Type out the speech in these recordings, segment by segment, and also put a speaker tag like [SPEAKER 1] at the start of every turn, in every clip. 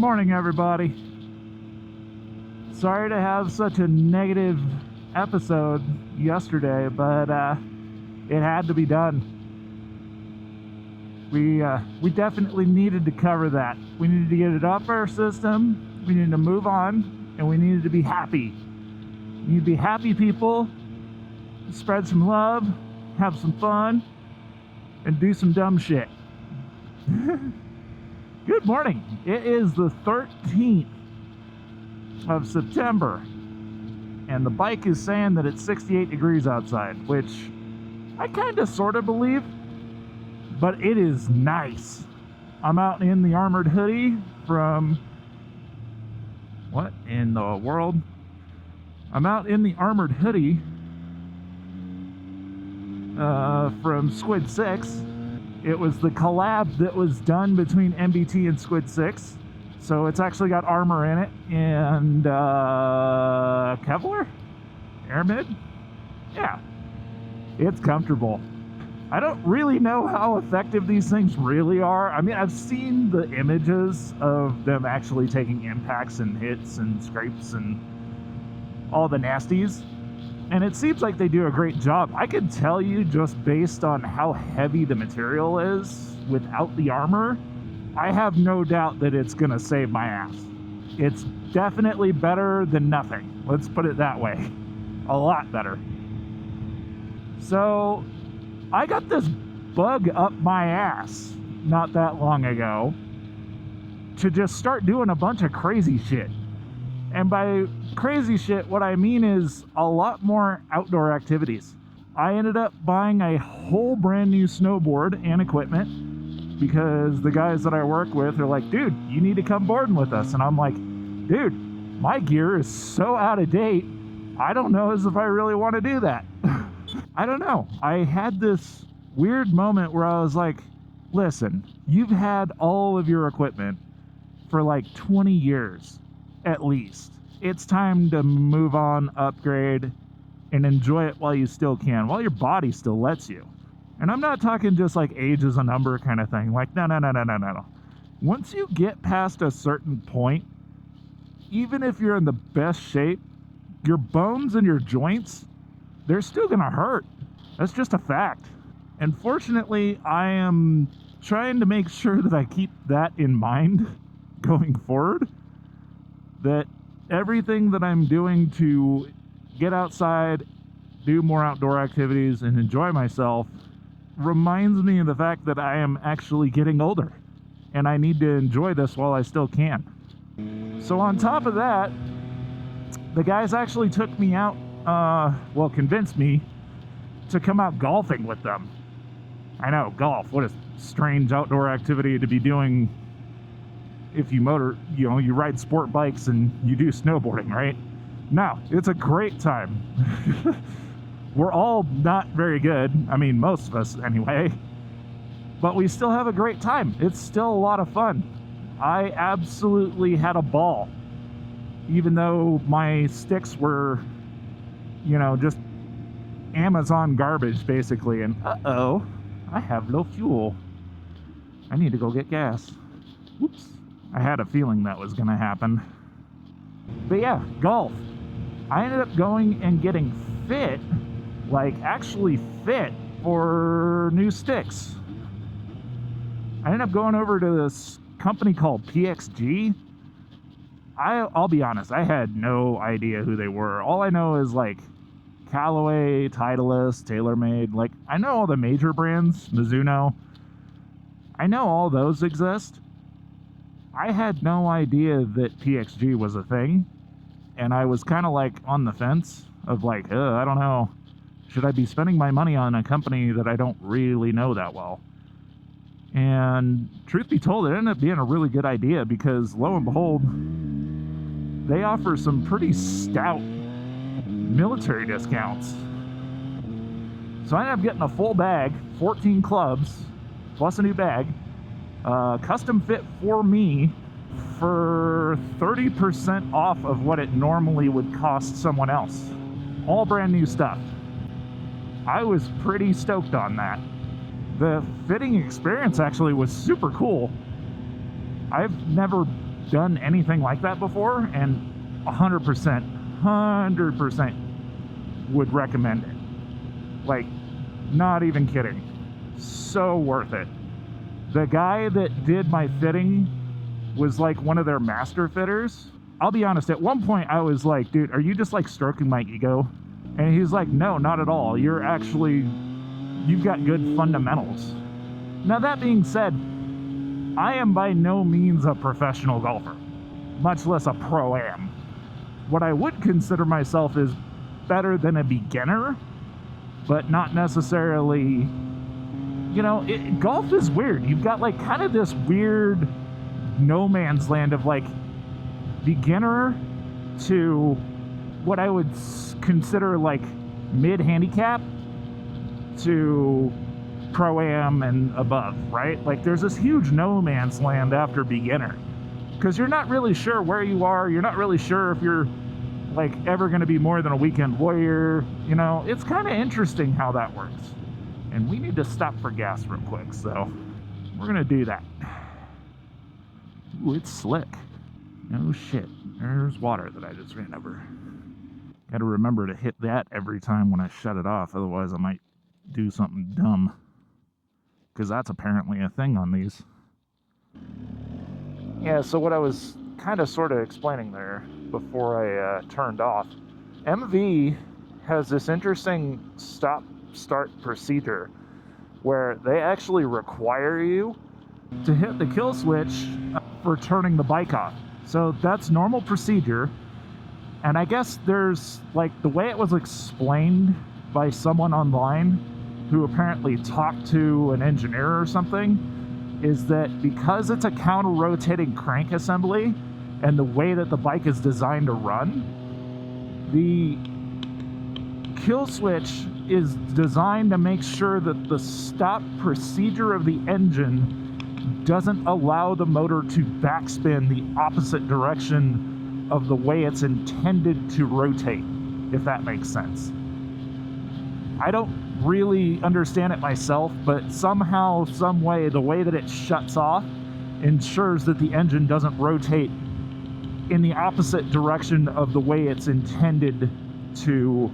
[SPEAKER 1] morning, everybody. Sorry to have such a negative episode yesterday, but it had to be done. We definitely needed to cover that. We needed to get it off our system. We needed to move on, and we needed to be happy. We need to be happy people, spread some love, have some fun, and do some dumb shit. Good morning. It is the 13th of September, and the bike is saying that it's 68 degrees outside, which I kind of sort of believe, but it is nice. I'm out in the armored hoodie from... What in the world? I'm out in the armored hoodie from Squid 6. It was the collab that was done between MBT and Squid 6. So it's actually got armor in it and Kevlar? Aramid? Yeah. It's comfortable. I don't really know how effective these things really are. I mean, I've seen the images of them actually taking impacts and hits and scrapes and all the nasties, and it seems like they do a great job. I can tell you, just based on how heavy the material is without the armor, I have no doubt that it's gonna save my ass. It's definitely better than nothing. Let's put it that way. A lot better. So I got this bug up my ass not that long ago to just start doing a bunch of crazy shit. And by crazy shit, what I mean is a lot more outdoor activities. I ended up buying a whole brand new snowboard and equipment because the guys that I work with are like, dude, you need to come boarding with us. And I'm like, dude, my gear is so out of date, I don't know as if I really want to do that. I don't know. I had this weird moment where I was like, listen, you've had all of your equipment for like 20 years. At least. It's time to move on, upgrade, and enjoy it while you still can, while your body still lets you. And I'm not talking just like age is a number kind of thing. Like, no. Once you get past a certain point, even if you're in the best shape, your bones and your joints, they're still gonna hurt. That's just a fact. And fortunately, I am trying to make sure that I keep that in mind going forward. That everything that I'm doing to get outside, do more outdoor activities, and enjoy myself reminds me of the fact that I am actually getting older, and I need to enjoy this while I still can. So on top of that, the guys actually took me out, convinced me to come out golfing with them. I know, golf, what a strange outdoor activity to be doing if you you ride sport bikes and you do snowboarding, right? No, it's a great time. We're all not very good. I mean, most of us anyway. But we still have a great time. It's still a lot of fun. I absolutely had a ball. Even though my sticks were, just Amazon garbage, basically. And uh-oh, I have no fuel. I need to go get gas. Whoops. I had a feeling that was going to happen. But yeah, golf. I ended up going and getting fit, like actually fit for new sticks. I ended up going over to this company called PXG. I'll be honest, I had no idea who they were. All I know is like Callaway, Titleist, TaylorMade. Like, I know all the major brands, Mizuno. I know all those exist. I had no idea that PXG was a thing, and I was kind of like on the fence of like, I don't know, should I be spending my money on a company that I don't really know that well? And truth be told, it ended up being a really good idea because lo and behold, they offer some pretty stout military discounts. So I ended up getting a full bag, 14 clubs, plus a new bag, custom fit for me for 30% off of what it normally would cost someone else. All brand new stuff. I was pretty stoked on that. The fitting experience actually was super cool. I've never done anything like that before, and 100% would recommend it. Like, not even kidding. So worth it. The guy that did my fitting was like one of their master fitters. I'll be honest, at one point I was like, dude, are you just like stroking my ego? And he's like, no, not at all. You've got good fundamentals. Now, that being said, I am by no means a professional golfer, much less a pro-am. What I would consider myself is better than a beginner, but not necessarily, golf is weird. You've got like kind of this weird no man's land of like beginner to what I would consider like mid-handicap to pro-am and above, right? Like there's this huge no man's land after beginner, because you're not really sure where you are. You're not really sure if you're like ever going to be more than a weekend warrior. It's kind of interesting how that works. And we need to stop for gas real quick, so we're going to do that. Ooh, it's slick. No shit. There's water that I just ran over. Got to remember to hit that every time when I shut it off, otherwise I might do something dumb. Because that's apparently a thing on these. Yeah, so what I was kind of sort of explaining there before I turned off, MV has this interesting stop-start procedure where they actually require you to hit the kill switch for turning the bike off. So that's normal procedure. And I guess there's, like, the way it was explained by someone online who apparently talked to an engineer or something, is that because it's a counter-rotating crank assembly and the way that the bike is designed to run, the kill switch is designed to make sure that the stop procedure of the engine doesn't allow the motor to backspin the opposite direction of the way it's intended to rotate, if that makes sense. I don't really understand it myself, but somehow, some way, the way that it shuts off ensures that the engine doesn't rotate in the opposite direction of the way it's intended to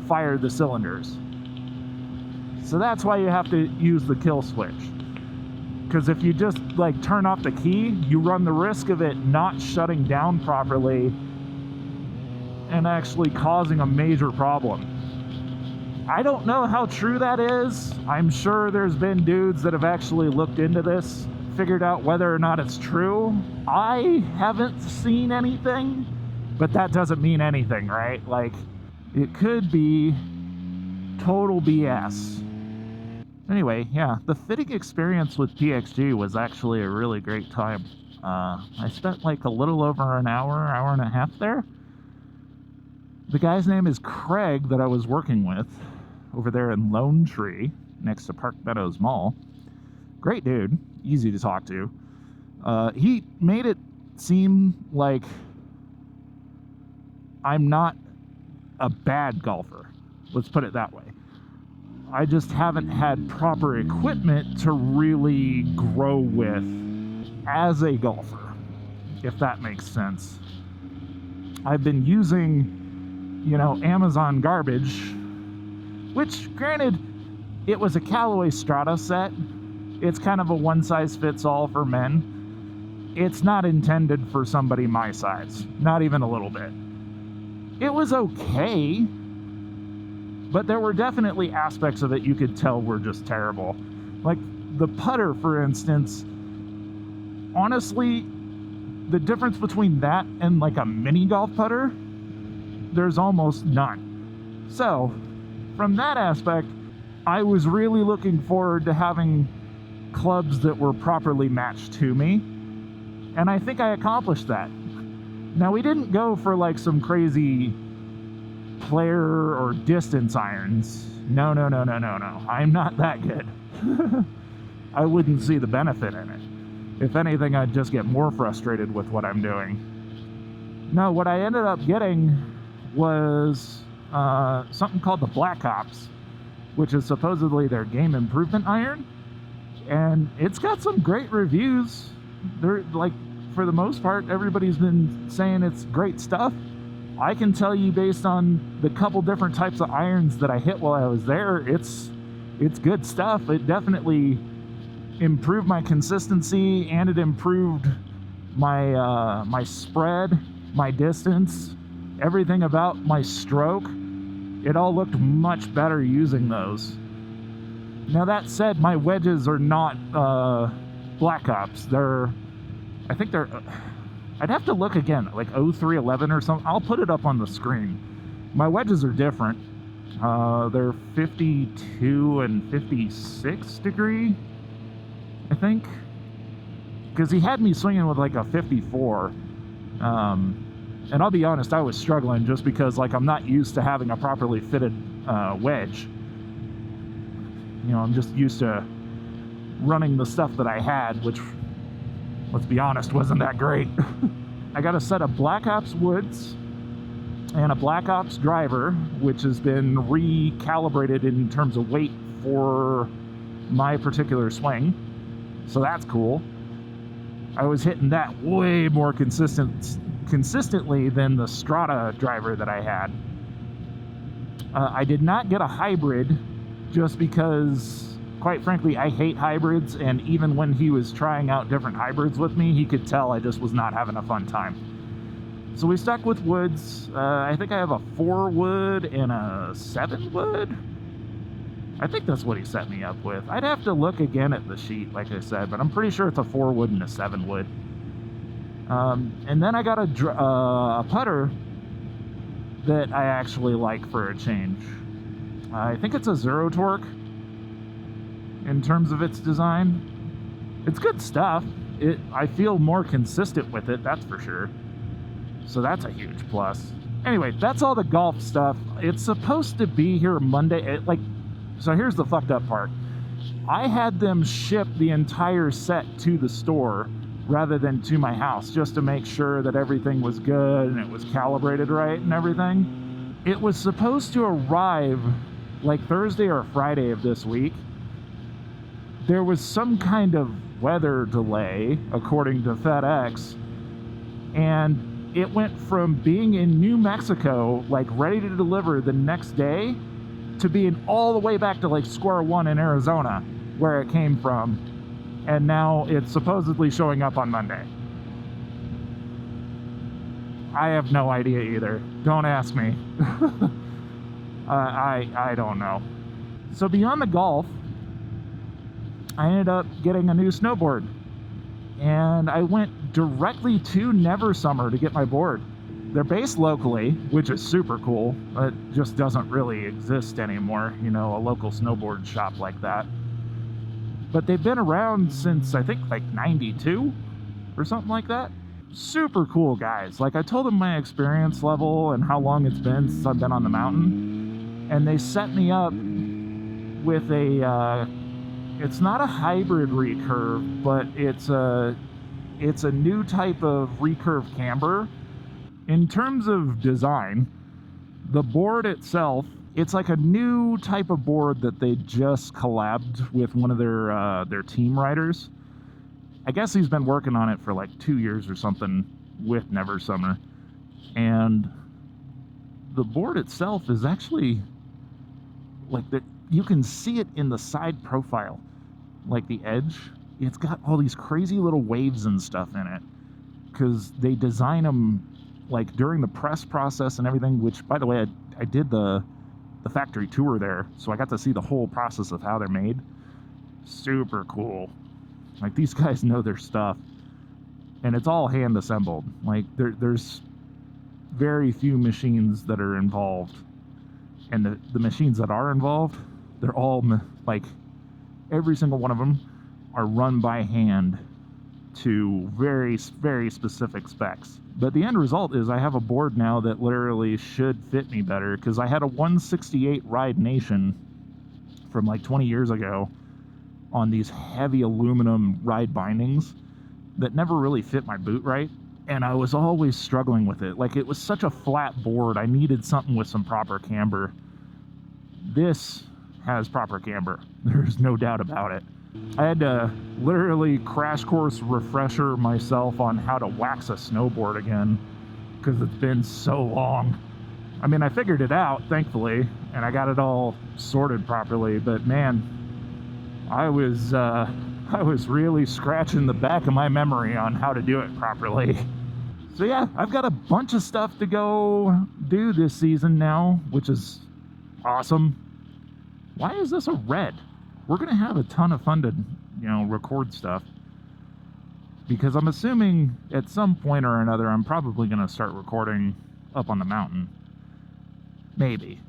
[SPEAKER 1] fire the cylinders. So that's why you have to use the kill switch. Because if you just like turn off the key, you run the risk of it not shutting down properly and actually causing a major problem. I don't know how true that is. I'm sure there's been dudes that have actually looked into this, figured out whether or not it's true. I haven't seen anything, but that doesn't mean anything, right? Like, it could be total BS. Anyway, yeah, the fitting experience with PXG was actually a really great time. I spent like a little over an hour and a half there. The guy's name is Craig that I was working with over there in Lone Tree next to Park Meadows Mall. Great dude, easy to talk to. He made it seem like I'm not a bad golfer. Let's put it that way. I just haven't had proper equipment to really grow with as a golfer, if that makes sense. I've been using, Amazon garbage, which, granted, it was a Callaway Strata set. It's kind of a one-size-fits-all for men. It's not intended for somebody my size, not even a little bit. It was okay, but there were definitely aspects of it you could tell were just terrible. Like the putter, for instance. Honestly, the difference between that and like a mini golf putter, there's almost none. So, from that aspect, I was really looking forward to having clubs that were properly matched to me, and I think I accomplished that. Now, we didn't go for like some crazy player or distance irons. No. I'm not that good. I wouldn't see the benefit in it. If anything, I'd just get more frustrated with what I'm doing. No, what I ended up getting was something called the Black Ops, which is supposedly their game improvement iron. And it's got some great reviews. They're like, for the most part, everybody's been saying it's great stuff. I can tell you based on the couple different types of irons that I hit while I was there, it's good stuff. It definitely improved my consistency, and it improved my my spread, my distance, everything about my stroke. It all looked much better using those. Now that said, my wedges are not Black Ops. I think they're, I'd have to look again, like 0311 or something. I'll put it up on the screen. My wedges are different. They're 52 and 56 degree, I think. Because he had me swinging with like a 54. And I'll be honest, I was struggling just because like I'm not used to having a properly fitted wedge. You know, I'm just used to running the stuff that I had, which, let's be honest, wasn't that great. I got a set of Black Ops woods and a Black Ops driver, which has been recalibrated in terms of weight for my particular swing. So that's cool. I was hitting that way more consistently than the Strata driver that I had. I did not get a hybrid just because, quite frankly, I hate hybrids, and even when he was trying out different hybrids with me, he could tell I just was not having a fun time. So we stuck with woods. I think I have a 4 wood and a 7 wood. I think that's what he set me up with. I'd have to look again at the sheet, like I said, but I'm pretty sure it's a 4 wood and a 7 wood. And then I got a putter that I actually like for a change. I think it's a Zero Torque in terms of its design. It's good stuff. I feel more consistent with it, that's for sure. So that's a huge plus. Anyway, that's all the golf stuff. It's supposed to be here Monday. So here's the fucked up part. I had them ship the entire set to the store rather than to my house, just to make sure that everything was good and it was calibrated right and everything. It was supposed to arrive like Thursday or Friday of this week. There was some kind of weather delay, according to FedEx, and it went from being in New Mexico, like ready to deliver the next day, to being all the way back to like square one in Arizona, where it came from. And now it's supposedly showing up on Monday. I have no idea either. Don't ask me. I don't know. So beyond the golf, I ended up getting a new snowboard. And I went directly to Never Summer to get my board. They're based locally, which is super cool. It just doesn't really exist anymore, you know, a local snowboard shop like that. But they've been around since, I think, like 92 or something like that. Super cool guys. Like, I told them my experience level and how long it's been since I've been on the mountain. And they set me up with a, it's not a hybrid recurve, but it's a new type of recurve camber. In terms of design, the board itself, it's like a new type of board that they just collabed with one of their team riders. I guess he's been working on it for like 2 years or something with Never Summer. And the board itself is actually like you can see it in the side profile, like the edge. It's got all these crazy little waves and stuff in it because they design them like during the press process and everything, which, by the way, I did the factory tour there, so I got to see the whole process of how they're made. Super cool. Like, these guys know their stuff, and it's all hand assembled. Like, there's very few machines that are involved, and the machines that are involved, they're all, like, every single one of them are run by hand to very, very specific specs. But the end result is I have a board now that literally should fit me better, because I had a 168 Ride Nation from like 20 years ago on these heavy aluminum ride bindings that never really fit my boot right, and I was always struggling with it. Like, it was such a flat board, I needed something with some proper camber. This has proper camber, there's no doubt about it. I had to literally crash course refresher myself on how to wax a snowboard again because it's been so long. I mean, I figured it out, thankfully, and I got it all sorted properly, but man, I was really scratching the back of my memory on how to do it properly. So yeah, I've got a bunch of stuff to go do this season now, which is awesome. Why is this a red? We're gonna have a ton of fun to, record stuff. Because I'm assuming at some point or another, I'm probably gonna start recording up on the mountain. Maybe.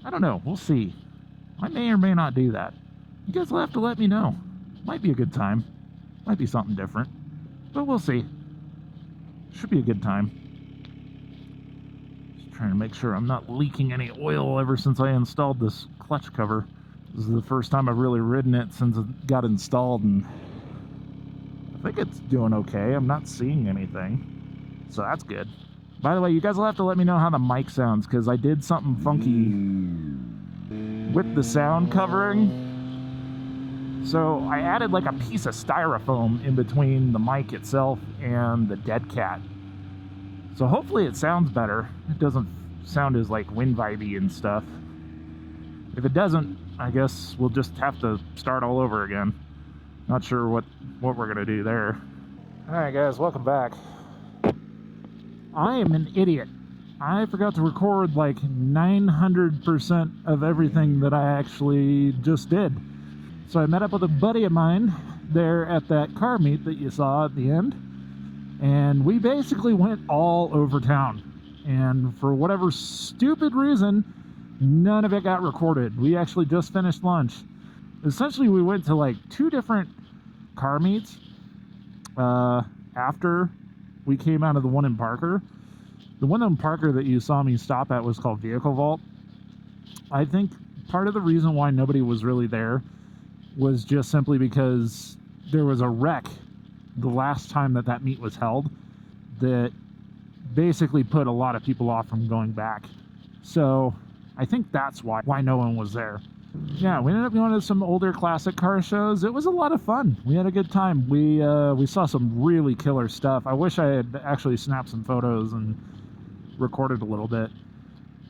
[SPEAKER 1] I don't know, we'll see. I may or may not do that. You guys will have to let me know. Might be a good time. Might be something different. But we'll see. Should be a good time. Just trying to make sure I'm not leaking any oil ever since I installed this clutch cover. This is the first time I've really ridden it since it got installed, and I think it's doing okay. I'm not seeing anything, so that's good. By the way, you guys will have to let me know how the mic sounds, because I did something funky with the sound covering. So I added like a piece of styrofoam in between the mic itself and the dead cat. So hopefully it sounds better. It doesn't sound as like wind vibey and stuff. If it doesn't, I guess we'll just have to start all over again. Not sure what we're gonna do there. Alright guys, welcome back. I am an idiot. I forgot to record like 900% of everything that I actually just did. So I met up with a buddy of mine there at that car meet that you saw at the end, and we basically went all over town. And for whatever stupid reason, none of it got recorded. We actually just finished lunch. Essentially, we went to like 2 different car meets after we came out of the one in Parker. The one in Parker that you saw me stop at was called Vehicle Vault. I think part of the reason why nobody was really there was just simply because there was a wreck the last time that meet was held that basically put a lot of people off from going back. So I think that's why no one was there. Yeah, we ended up going to some older classic car shows. It was a lot of fun. We had a good time. We saw some really killer stuff. I wish I had actually snapped some photos and recorded a little bit.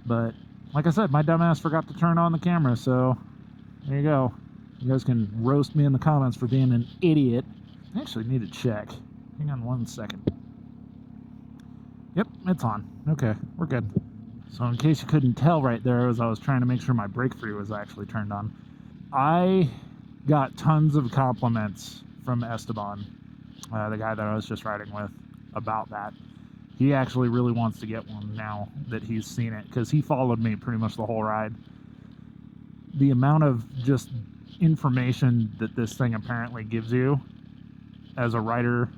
[SPEAKER 1] But like I said, my dumbass forgot to turn on the camera, so there you go. You guys can roast me in the comments for being an idiot. I actually need to check. Hang on 1 second. Yep, it's on. Okay, we're good. So in case you couldn't tell right there, as I was trying to make sure my brake free was actually turned on, I got tons of compliments from Esteban, the guy that I was just riding with, about that. He actually really wants to get one now that he's seen it, because he followed me pretty much the whole ride. The amount of just information that this thing apparently gives you as a rider,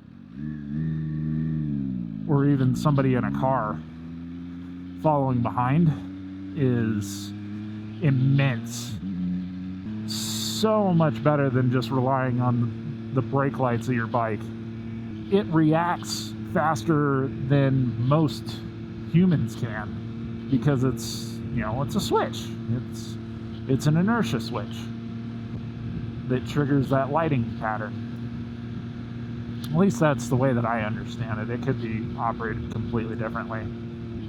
[SPEAKER 1] or even somebody in a car following behind, is immense. So much better than just relying on the brake lights of your bike. It reacts faster than most humans can, because it's a switch. It's an inertia switch that triggers that lighting pattern. At least that's the way that I understand it. It could be operated completely differently.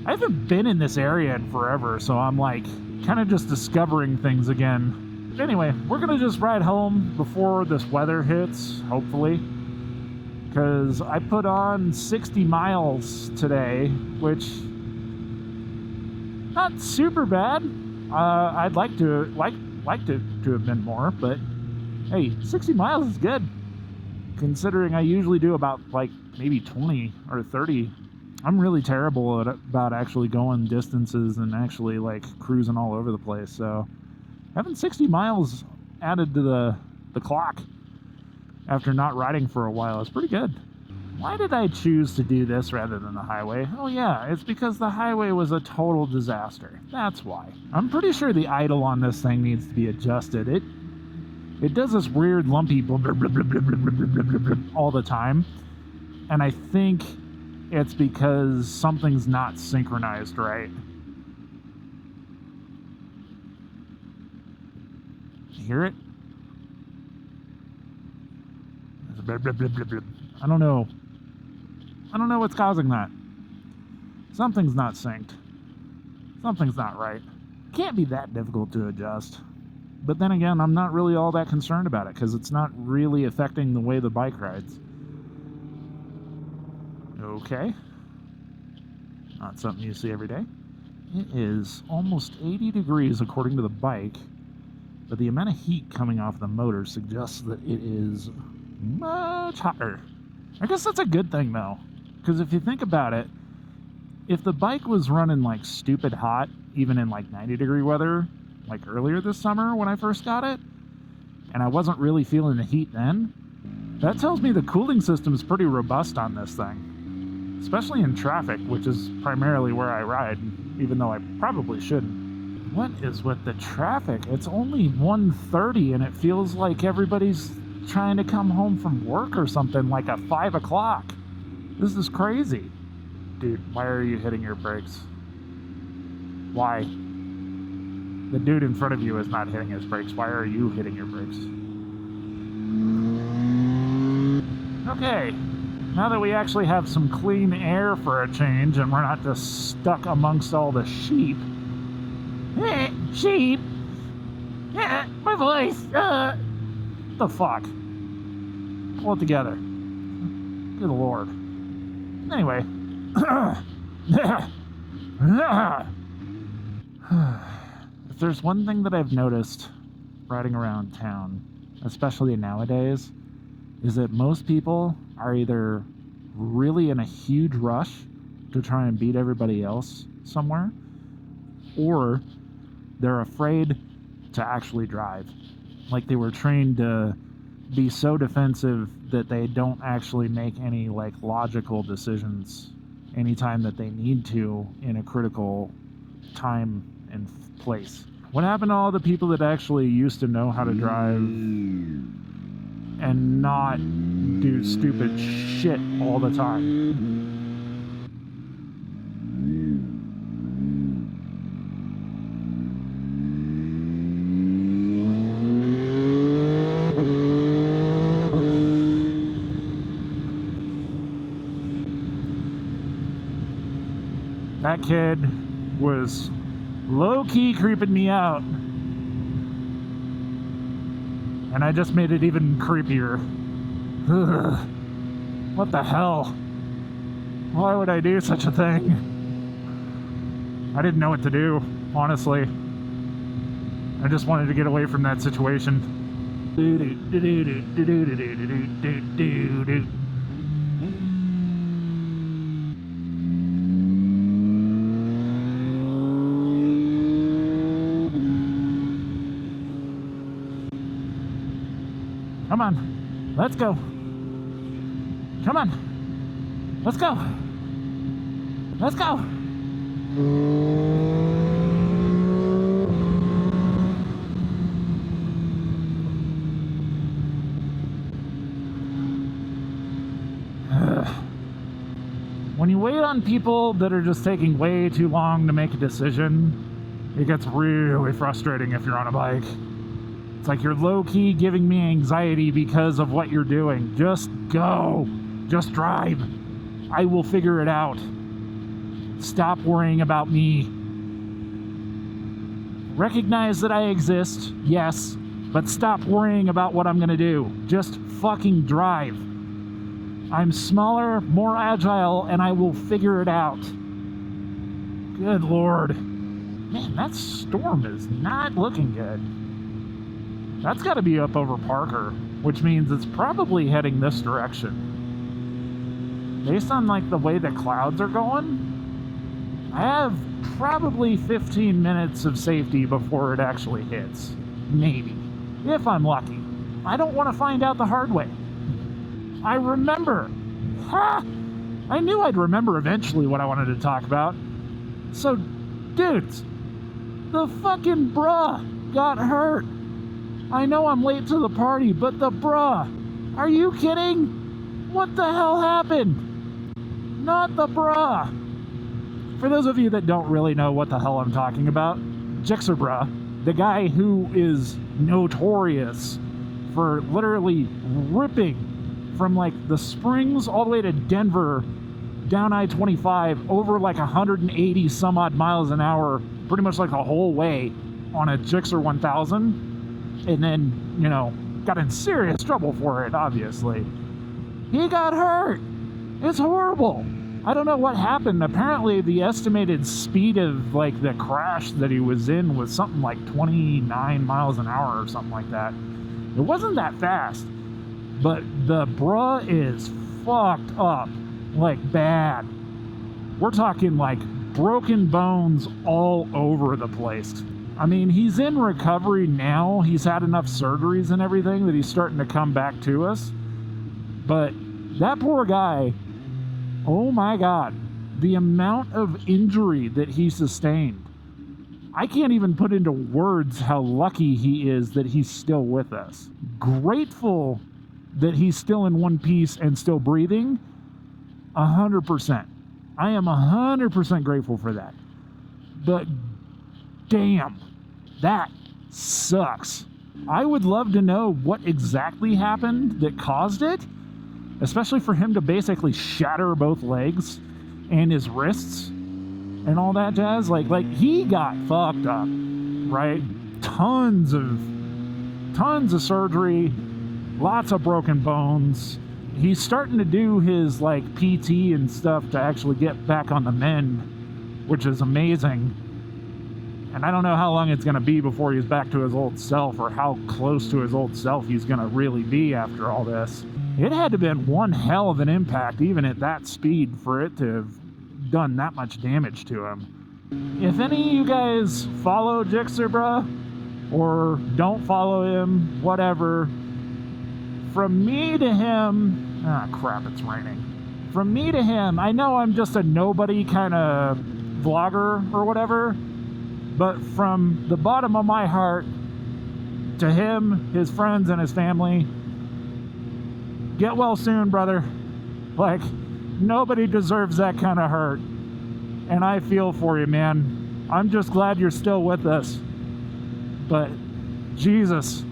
[SPEAKER 1] I haven't been in this area in forever, so I'm like kind of just discovering things again. Anyway, we're gonna just ride home before this weather hits, hopefully, because I put on 60 miles today, which not super bad. I'd like to have been more, but hey, 60 miles is good, considering I usually do about like maybe 20 or 30. I'm really terrible about actually going distances and actually like cruising all over the place. So having 60 miles added to the clock after not riding for a while is pretty good. Why did I choose to do this rather than the highway? Oh yeah, it's because the highway was a total disaster. That's why. I'm pretty sure the idle on this thing needs to be adjusted. It does this weird lumpy blah, blah, blah, blah, blah, blah, blah, blah, blah, blah, all the time. And I think it's because something's not synchronized right. You hear it? I don't know. I don't know what's causing that. Something's not synced. Something's not right. Can't be that difficult to adjust. But then again, I'm not really all that concerned about it because it's not really affecting the way the bike rides. Okay. Not something you see every day. It is almost 80 degrees according to the bike, but the amount of heat coming off the motor suggests that it is much hotter. I guess that's a good thing though, because if you think about it, if the bike was running like stupid hot, even in like 90-degree weather, like earlier this summer when I first got it, and I wasn't really feeling the heat then, that tells me the cooling system is pretty robust on this thing, especially in traffic, which is primarily where I ride, even though I probably shouldn't. What is with the traffic? It's only 1:30 and it feels like everybody's trying to come home from work or something, like at 5 o'clock. This is crazy. Dude, why are you hitting your brakes? Why? The dude in front of you is not hitting his brakes. Why are you hitting your brakes? Okay, now that we actually have some clean air for a change and we're not just stuck amongst all the sheep. Sheep? Yeah, my voice. The fuck? Pull it together. Good lord. Anyway. If there's one thing that I've noticed riding around town, especially nowadays, is that most people are either really in a huge rush to try and beat everybody else somewhere, or they're afraid to actually drive. Like they were trained to be so defensive that they don't actually make any like logical decisions anytime that they need to in a critical time and place. What happened to all the people that actually used to know how to drive and not do stupid shit all the time? That kid was low-key creeping me out. And I just made it even creepier. Ugh. What the hell? Why would I do such a thing? I didn't know what to do, honestly. I just wanted to get away from that situation. Come on, let's go. Come on, let's go. Let's go. When you wait on people that are just taking way too long to make a decision, it gets really frustrating if you're on a bike. It's like you're low-key giving me anxiety because of what you're doing. Just go. Just drive. I will figure it out. Stop worrying about me. Recognize that I exist, yes, but stop worrying about what I'm gonna do. Just fucking drive. I'm smaller, more agile, and I will figure it out. Good lord. Man, that storm is not looking good. That's got to be up over Parker, which means it's probably heading this direction. Based on like the way the clouds are going, I have probably 15 minutes of safety before it actually hits. Maybe. If I'm lucky. I don't want to find out the hard way. I remember. Ha! I knew I'd remember eventually what I wanted to talk about. So, dudes, the fucking bruh got hurt. I know I'm late to the party, but the bruh. Are you kidding? What the hell happened? Not the bruh. For those of you that don't really know what the hell I'm talking about, Gixxer bruh, the guy who is notorious for literally ripping from like the Springs all the way to Denver, down I-25, over like 180 some odd miles an hour, pretty much like the whole way on a Gixxer 1000, and then, you know, got in serious trouble for it, obviously. He got hurt. It's horrible. I don't know what happened. Apparently the estimated speed of like the crash that he was in was something like 29 miles an hour or something like that. It wasn't that fast, but the bruh is fucked up, like bad. We're talking like broken bones all over the place. I mean, he's in recovery now. He's had enough surgeries and everything that he's starting to come back to us. But that poor guy, oh my God, the amount of injury that he sustained. I can't even put into words how lucky he is that he's still with us. Grateful that he's still in one piece and still breathing, 100%. I am 100% grateful for that. But damn, that sucks. I would love to know what exactly happened that caused it, especially for him to basically shatter both legs and his wrists and all that jazz. Like he got fucked up, right? Tons of surgery, lots of broken bones. He's starting to do his like PT and stuff to actually get back on the mend, which is amazing. And I don't know how long it's going to be before he's back to his old self, or how close to his old self he's going to really be after all this. It had to have been one hell of an impact, even at that speed, for it to have done that much damage to him. If any of you guys follow Gixxer, bruh, or don't follow him, whatever, from me to him, crap, it's raining. From me to him, I know I'm just a nobody kind of vlogger or whatever, but from the bottom of my heart to him, his friends, and his family, get well soon, brother. Like, nobody deserves that kind of hurt. And I feel for you, man. I'm just glad you're still with us. But, Jesus.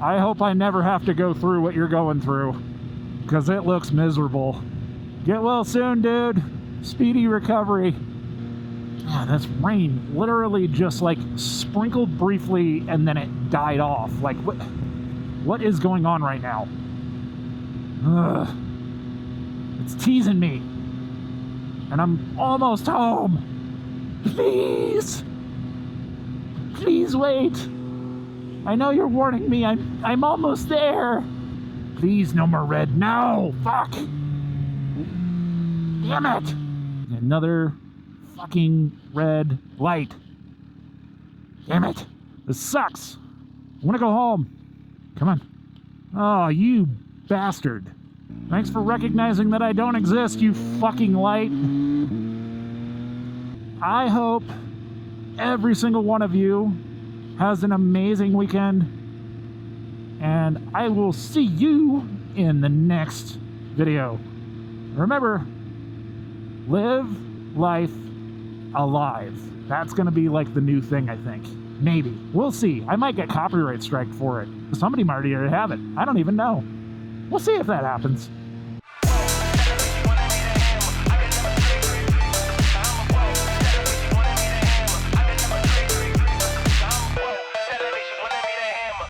[SPEAKER 1] I hope I never have to go through what you're going through, because it looks miserable. Get well soon, dude. Speedy recovery. Yeah, this rain literally just like sprinkled briefly and then it died off. Like, what is going on right now? Ugh. It's teasing me. And I'm almost home. Please. Please wait. I know you're warning me. I'm almost there. Please, no more red. No! Fuck! Damn it! Another fucking red light. Damn it. This sucks. I want to go home. Come on. Oh, you bastard. Thanks for recognizing that I don't exist, you fucking light. I hope every single one of you has an amazing weekend, and I will see you in the next video. Remember, live life alive. That's gonna be like the new thing, I think. Maybe. We'll see. I might get copyright strike for it. Somebody might already have it. I don't even know. We'll see if that happens.